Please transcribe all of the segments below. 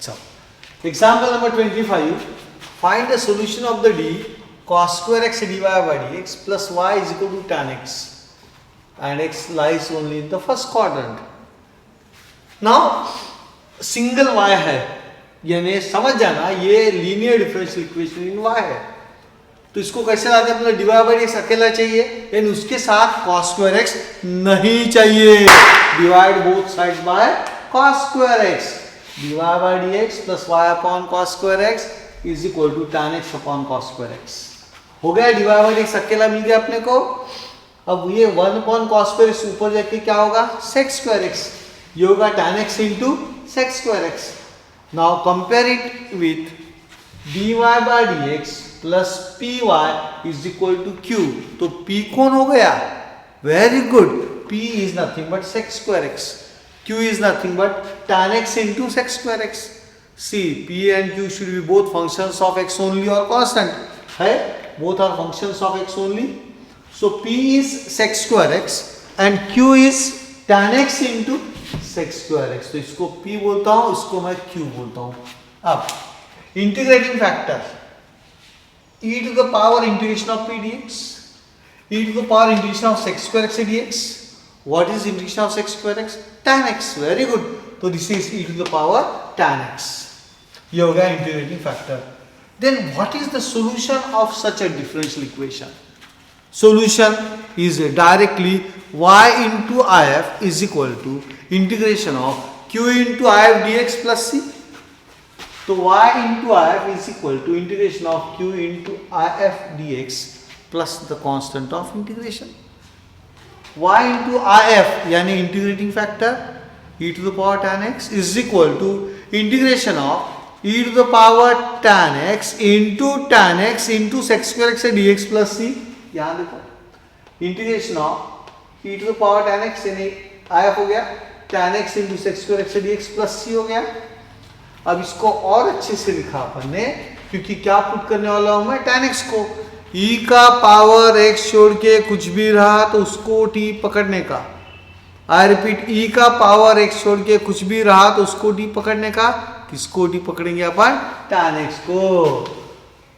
चलो example number 25, find the solution of the D cos square x dy by dx plus y is equal to tan x and x lies only in the first quadrant. Now single y है, यानी समझ जाना ये linear differential equation in y है, तो इसको कैसे लाते हैं, मतलब dy by dx अकेला चाहिए, यानी उसके साथ cos square x नहीं चाहिए. Divide both sides bye cos square x, dy by dx plus y upon cos square x is equal to tan x upon cos square x. हो गया, dy by dx अकेला मिल गया अपने को. अब ये 1 upon cos square x ऊपर जाके क्या होगा, sec square x, ये होगा tan x into sec square x. Now compare it with dy by dx plus py is equal to q. तो p कौन हो गया, very good, p is nothing but sec square x, q is nothing but tan x into sec square x. See, p and q should be both functions of x only or constant, है, both are functions of x only. So p is sec square x and q is tan x into sec square x. तो इसको p बोलता हूँ, इसको मैं q बोलता हूँ. अब integrating factor e to the power integration of p dx, e to the power integration of sec square x dx. What is integration of sec square x? Tan x. Very good. So this is e to the power tan x. ये हो गया integrating factor. Then what is the solution of such a differential equation? Solution is directly y into if is equal to integration of q into if dx plus c. So y into if is equal to integration of q into if dx plus the constant of integration. Y into if यानी integrating factor e to the power tan x is equal to integration of e to the power tan x into sec square x dx plus c. यहाँ देखो, integration of e to the power tan x यानी if हो गया, tan x into sec square x dx plus c हो गया. अब इसको और अच्छे से लिखा अपन ने, क्योंकि क्या पुट करने वाला हूं मैं, tan x को e का पावर x छोड़ के कुछ भी रहा तो उसको t पकड़ने का. आई रिपीट, e का पावर x छोड़ के कुछ भी रहा तो उसको t पकड़ने का. किसको t पकड़ेंगे अपन, tan x को.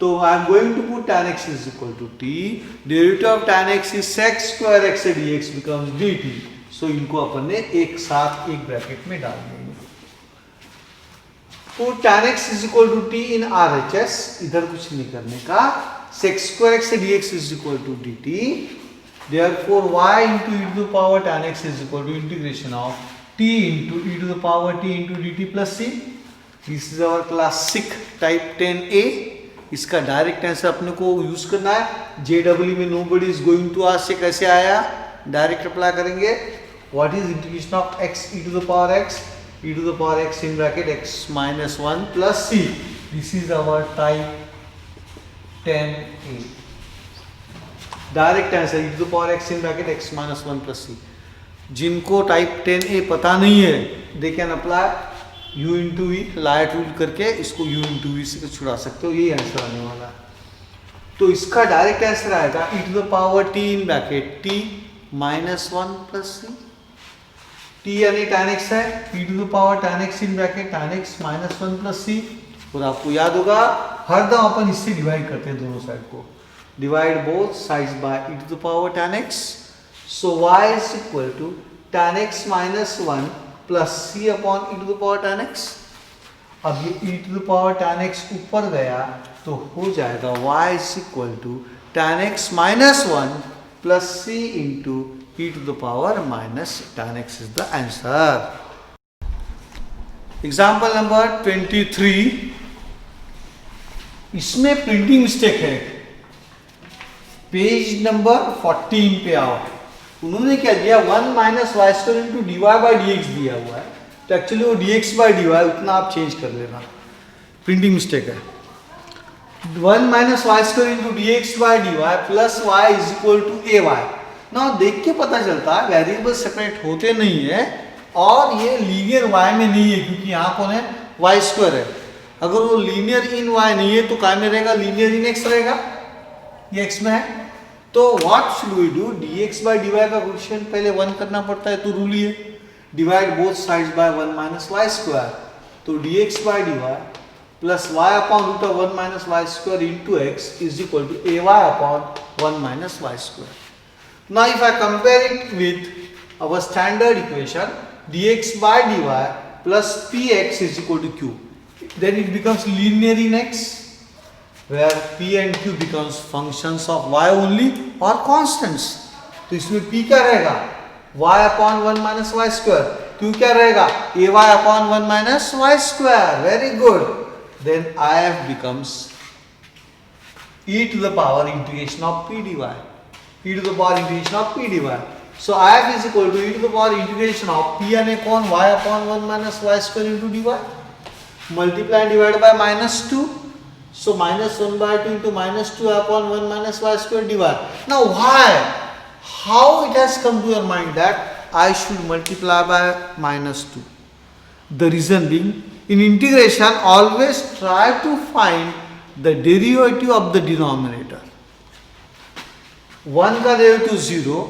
तो I am going to put tan x is equal to t, derivative of tan x is sec square x dx becomes dt. So इनको अपन ने एक साथ एक ब्रैकेट में डाल देंगे. Put tan x is equal to t in RHS, इधर कुछ नहीं करने का. sec square x dx is equal to dt. Therefore y into e to the power tan x is equal to integration of t into e to the power t into dt plus c. This is our classic type 10a. इसका direct answer अपने को use करना है. JEE में nobody is going to ask ये कैसे आया, direct apply करेंगे. What is integration of x e to the power x? E to the power x in bracket x minus 1 plus c. This is our type 10a. Direct answer e to the power x in bracket x minus 1 plus c. जिनको type 10a पता नहीं है, they can apply u into v, light rule करके इसको u into v से छुड़ा सकते हो. यही आंसर आने वाला है. तो इसका डायरेक्ट आंसर आएगा e to the power t in bracket t minus 1 plus c. t यानी tan x है, e to the power tan x in bracket tan x minus 1 plus c. और आपको याद होगा हरदम अपन इससे डिवाइड करते हैं दोनों साइड को. Divide both sides bye e to the power tan x. So y is equal to tan x minus 1 plus c upon e to the power tan x. अब ये e to the power tan x ऊपर गया तो हो जाएगा y is equal to tan x minus 1 plus c into e to the power minus tan x is the answer. Example number 23. इसमें printing mistake है. Page number 14 पे आओ. उन्होंने क्या दिया, 1 minus Y square into D Y by D X दिया हुआ है. तो एक्चुअली वो D X by D Y उतना आप चेंज कर लेना, प्रिंटिंग मिस्टेक है. 1 minus Y square into D X by D Y plus Y is equal to A Y. ना देख के पता चलता है वेरिएबल सेपरेट होते नहीं है और ये लीनियर वाई में नहीं है, क्योंकि यहाँ कौन है, वाई स्क्वायर है. अगर वो लीनियर इन वाई नहीं है तो काय में रहेगा, लीनियर इन एक्स रहेगा. ये एक्स में है तो what should we do, dx by dy का कोएफिशिएंट पहले 1 करना पड़ता है. तो रूल ये divide both sides by 1 minus Y square. तो dx by dy plus y upon root of 1 minus y square into x is equal to ay upon 1 minus y square. Now if I compare it with our standard equation dx by dy plus px is equal to q, then it becomes linear in x, where p and q becomes functions of y only or constants. तो इसमें p क्या रहेगा y upon 1 minus y square, q क्या रहेगा ay upon 1 minus y square. Very good. Then if becomes e to the power integration of p dy, e to the power integration of p dy. So if is equal to e to the power integration of p n upon y upon 1 minus y square into dy, multiply and divide by minus 2. So minus 1 by 2 into minus 2 upon 1 minus y square dy. Now why? How it has come to your mind that I should multiply by minus 2? The reason being, in integration always try to find the derivative of the denominator. 1 का derivative 0,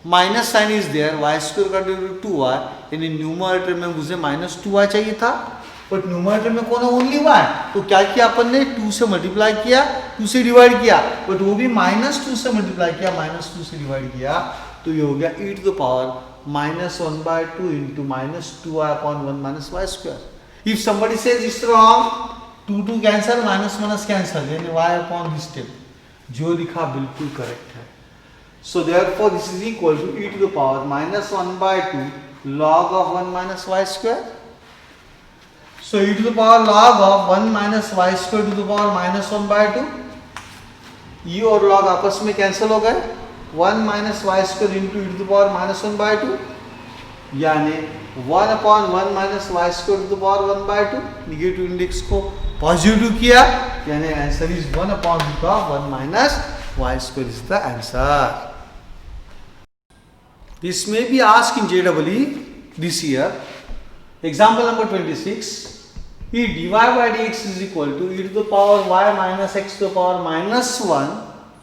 minus sign is there, y square का derivative 2y, यानी numerator में मुझे minus 2y चाहिए था, but numerator में कौन है ओनली y, तो क्या किया अपन ने 2 से मल्टीप्लाई किया, 2 से डिवाइड किया, बट वो भी minus 2 से मल्टीप्लाई किया, minus 2 से डिवाइड किया, तो ये हो गया e to the power minus 1 by 2 into minus 2y upon 1 minus y square. If somebody says it's wrong, 2 cancel, minus cancel, यानी y upon this step, जो लिखा बिल्कुल करेक्ट है. So therefore this is equal to e to the power minus 1 by 2 log of 1 minus y square. So e to the power log of 1 minus y square to the power minus 1 by 2. e और log आपस में cancel हो गए. 1 minus y square into e to the power minus 1 by 2, यानी 1 upon 1 minus y square to the power 1 by 2. Negative index को positive किया, यानी answer is 1 upon root of 1 minus y square is the answer. This may be asked in JEE this year. Example number 26. If dy by dx is equal to e to the power y minus x to the power minus 1,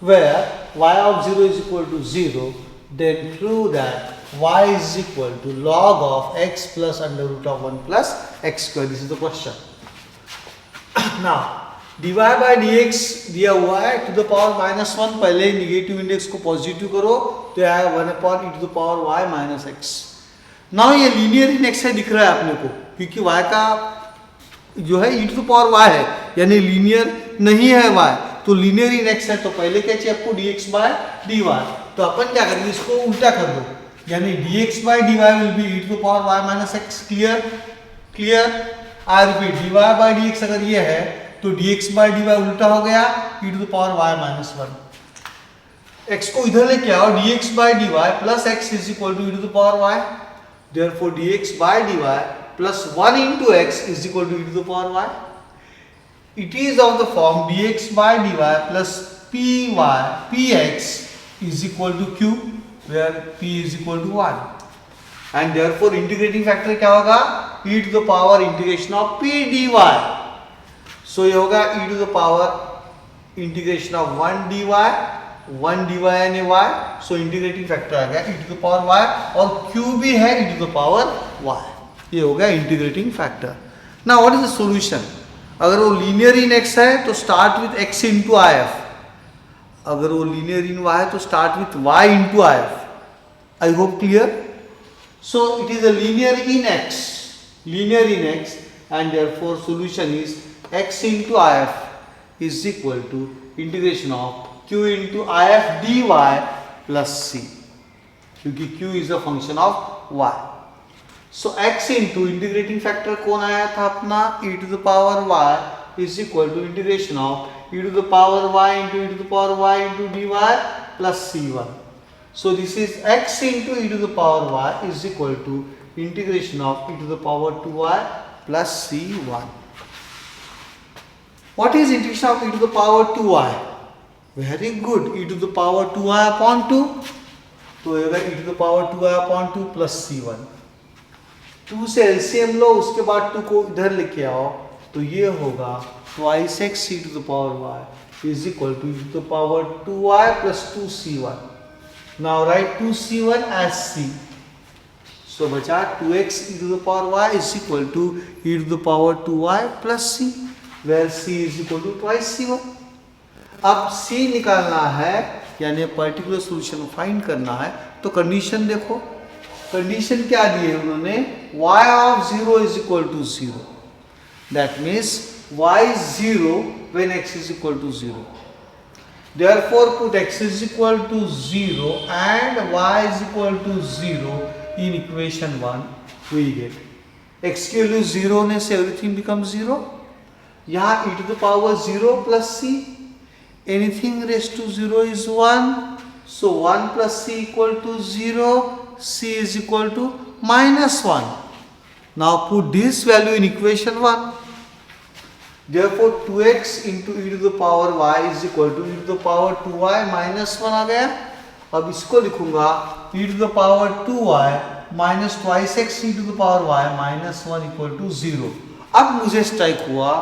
where y of 0 is equal to 0, then prove that y is equal to log of x plus under root of 1 plus x square. This is the question. Now dy by dx दिया हुआ है to the power minus 1, पहले negative index को positive करो तो आएगा 1 upon e to the power y minus x. Now ये linear in x है दिख रहा है अपने को, क्योंकि y का जो है e to the power y है, यानी लीनियर नहीं है y, तो लीनियर इन x है, तो पहले क्या चाहिए आपको dx by dy. तो अपन क्या करेंगे, इसको उल्टा कर दो, यानी dx by dy will be e to the power y minus x. Clear. I repeat, dy by dx अगर ये है तो dx by dy उल्टा हो गया e to the power y minus 1. x को इधर लेके आओ, dx by dy plus x is equal to e to the power y. Therefore dx by dy plus 1 into x is equal to e to the power y. It is of the form dx by dy plus px is equal to q, where p is equal to 1. And therefore integrating factor क्या होगा, e to the power integration of p dy. So ये होगा e to the power integration of 1 dy यानी y, so integrating factor आ गया e to the power y, और q भी है e to the power y. ये हो गया integrating factor. Now what is the solution? अगर वो linear in x है तो start with x into if. अगर वो linear in y है तो start with y into if. I hope clear. So it is a linear in x, and therefore solution is x into if is equal to integration of q into if dy plus c, क्योंकि q is a function of y. So x into integrating factor कौन आया था अपना, e to the power y is equal to integration of e to the power y into e to the power y into dy plus c1. So this is x into e to the power y is equal to integration of e to the power 2y plus c1. What is integration of e to the power 2y? Very good. E to the power 2y upon 2. तो ये e to the power 2y upon 2 plus c1. 2 से LCM लो, उसके बाद 2 को इधर लेके आओ, तो ये होगा twice x e to the power y is equal to e to the power 2y plus 2c1. Now write 2c1 as c. सो बचा 2x e to the power y is equal to e to the power 2y plus c, where c is equal to twice c1. अब c निकालना है यानी particular solution find करना है, तो condition देखो, condition क्या दी है उन्होंने, y of 0 is equal to 0. That means y is 0 when x is equal to 0. Therefore put x is equal to 0 and y is equal to 0 in equation 1. We get x की value 0 होने से everything becomes 0. यहाँ e to the power 0 plus c, anything raised to 0 is 1. So 1 plus c equal to 0, c is equal to minus 1. Now put this value in equation 1. Therefore 2x into e to the power y is equal to e to the power 2y minus 1 आ गया. अब इसको लिखूंगा e to the power 2y minus twice x e to the power y minus 1 equal to 0. अब मुझे strike हुआ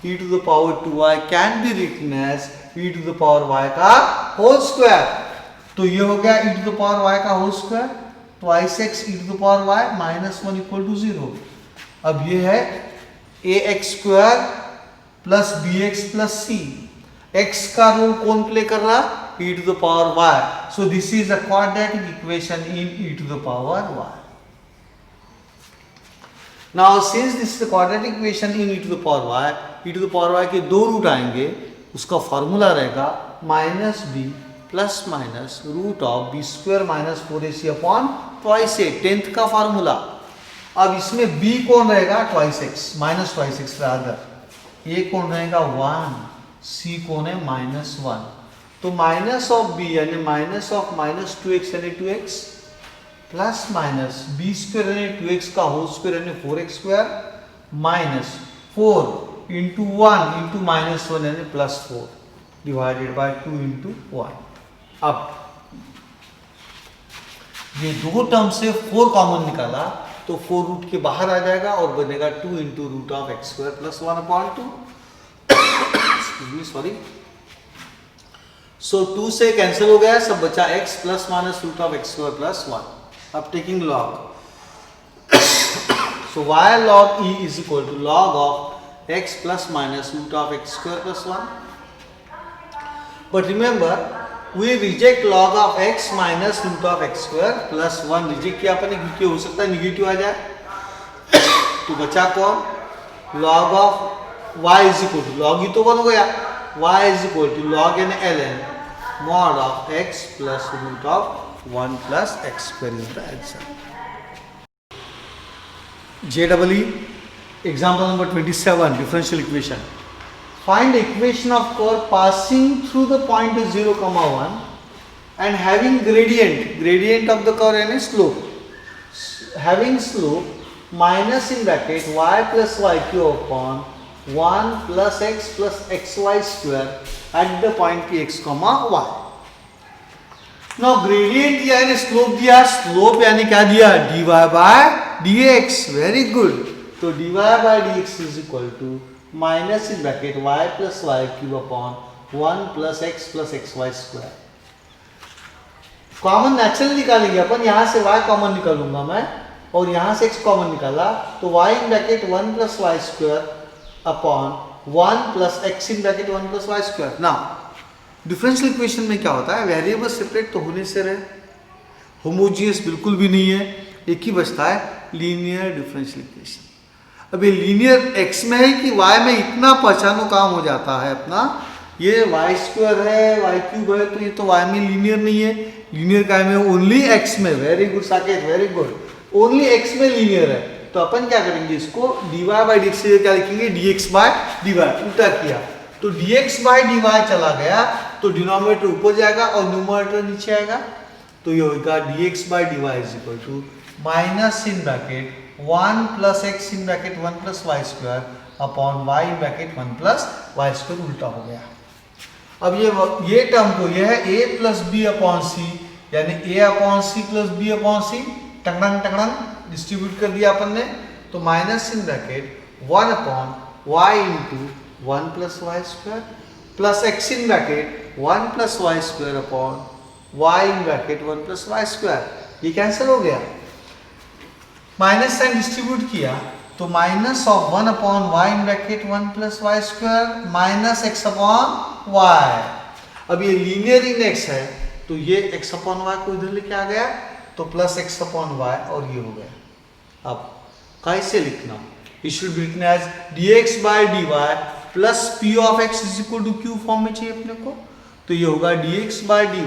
e to the power 2y can be written as e to the power y का whole square. तो ये हो गया e to the power y का whole square, twice x e to the power y minus 1 equal to 0. अब ये है ax square plus bx plus c. x का रोल कौन प्ले कर रहा, e to the power y. So this is a quadratic equation in e to the power y. Now since this is a quadratic equation in e to the power y, e to the power y के दो root आएंगे, उसका formula रहेगा minus B plus minus root of B square minus 4ac upon twice A, 10th का formula. अब इसमें b कौन रहेगा, twice x minus twice x rather, A कौन रहेगा 1, सी कौन है माइनस 1. तो माइनस ऑफ बी यानी माइनस ऑफ माइनस 2x यानी 2x plus minus B square यानी 2x का होल स्क्वायर यानी 4x square minus 4 into 1 into minus 1 यानी प्लस 4 डिवाइडेड बाय 2 इंटू 1. अब ये दो टर्म से 4 कॉमन निकाला तो 4 रूट के बाहर आ जाएगा और बनेगा 2 into root of x square plus 1 upon 2. Excuse me, sorry. So 2 से कैंसिल हो गया, सब बचा x plus minus root of x square plus 1. अब taking log, so y log e is equal to log of x plus minus root of x square plus 1. But remember we reject log of x minus root of x square plus 1 reject किया अपने, क्योंकि हो सकता है negative आ जाए. तो बचा कौन, log of y is equal to log ही तो 1 हो गया, y is equal to log n ln mod of x plus root of 1 plus x square is the answer. JEE example number 27, differential equation. Find the equation of curve passing through the point 0, 1 and having gradient of the curve and slope. Having slope minus in bracket y plus yq upon 1 plus x plus xy square at the point px, y. Now gradient दिया है, slope दिया, slope यानी क्या दिया, dy by dx. Very good. तो dy by dx is equal to minus in bracket y plus y cube upon 1 plus x plus xy square. Common natural निकालेंगे अपन, यहाँ से y कॉमन निकालूंगा मैं और यहाँ से x कॉमन निकाला तो y in bracket 1 plus y square upon 1 plus x in bracket 1 plus y square. Now differential equation में क्या होता है, वेरिएबल सेपरेट तो होने से रहे, होमोजीनियस बिल्कुल भी नहीं है, एक ही बचता है लीनियर डिफरेंशियल इक्वेशन. अब ये लीनियर x में है कि y में, इतना पहचानो काम हो जाता है अपना. ये y स्क्वायर है, y क्यूब है, तो ये तो y में लीनियर नहीं है. लीनियर का है ओनली x में. Very good Saket, very good. Only x में लीनियर है, तो अपन क्या करेंगे, इसको dy बाई डी से क्या लिखेंगे, dx बाय dy. उल्टा किया तो dx बाय dy चला गया तो डिनोमिनेटर ऊपर जाएगा और न्यूमरेटर नीचे आएगा. तो ये होगा dx by dy is equal to minus in bracket 1 plus x in bracket 1 plus Y square upon Y in bracket 1 plus Y square. उल्टा हो गया. अब ये टर्म को ये है a plus B upon C, यानी a upon C plus B upon C, टंगड़ंग टंगड़ंग डिस्ट्रीब्यूट कर दिया अपन ने. तो minus in bracket 1 upon y into 1 plus Y square plus x in bracket 1 plus Y square upon Y in bracket 1 plus Y square. ये cancel हो गया. माइनस साइन डिस्ट्रीब्यूट किया तो minus of 1 upon Y in bracket 1 plus Y square minus X upon Y. अब ये linear इन x है तो ये x अपॉन वाई को इधर लेके आ गया तो प्लस एक्स अपॉन वाई और ये हो गया। अब कैसे लिखना, it should be written as dx by dy plus p of x is equal to q form में चाहिए अपने को, तो ये होगा dx by dy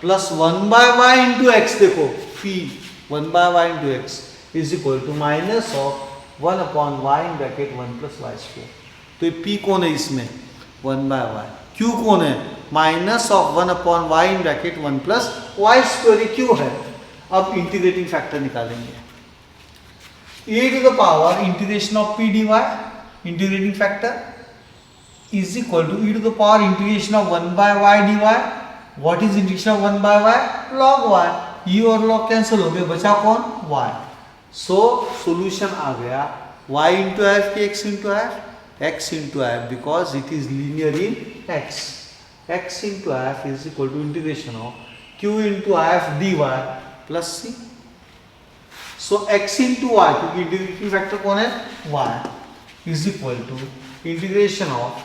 plus 1 by y into X. देखो p 1 by y into X is equal to minus of 1 upon y in bracket 1 plus Y square. तो ये p कौन है इसमें 1 बाय y, q कौन है minus of 1 upon y in bracket 1 plus Y square, q है। अब integrating factor निकालेंगे, e to the power integration of p dy integrating factor is equal to e to the power integration of 1 by y dy। What is integration of 1 by y log y, e और log cancel हो गए, बचा कौन y। So solution आ गया y into F की x into F, x into F because it is linear in x, x into F is equal to integration of q into F dy plus c। So x into y क्योंकि integrating factor कौन है y is equal to integration of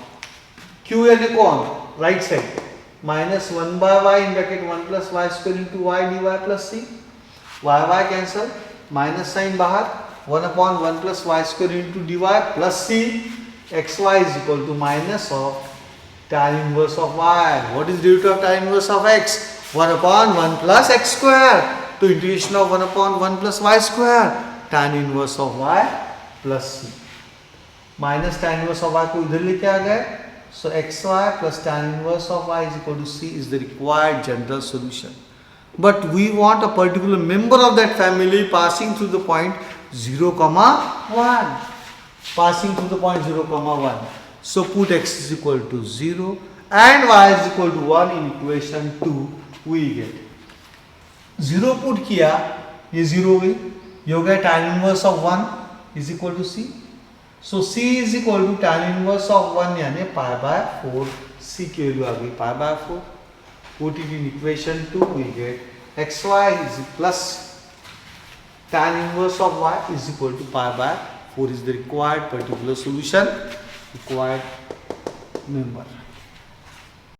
q यानी कौन right side minus 1 by y in bracket 1 plus Y square into y dy plus c, y cancel minus sign बाहर 1 upon 1 plus Y square into dy plus c, xy is equal to minus of tan inverse of y। what is derivative of tan inverse of x 1 upon 1 plus x square, तो integration of 1 upon 1 plus y square tan inverse of y plus c minus tan inverse of y को इधर लेके आ गए, so xy plus tan inverse of y is equal to c is the required general solution, but we want a particular member of that family passing through the point 0, 1, passing through the point 0, 1, so put x is equal to 0 and y is equal to 1 in equation 2, we get 0 put किया ये 0 हुई, ये हो गया tan inverse of 1 is equal to c, so c is equal to tan inverse of 1 यानी pi by 4, c की value आ गई pi by 4, put it in equation 2 we get xy is plus tan inverse of y is equal to pi by 4 is the required particular solution, required member.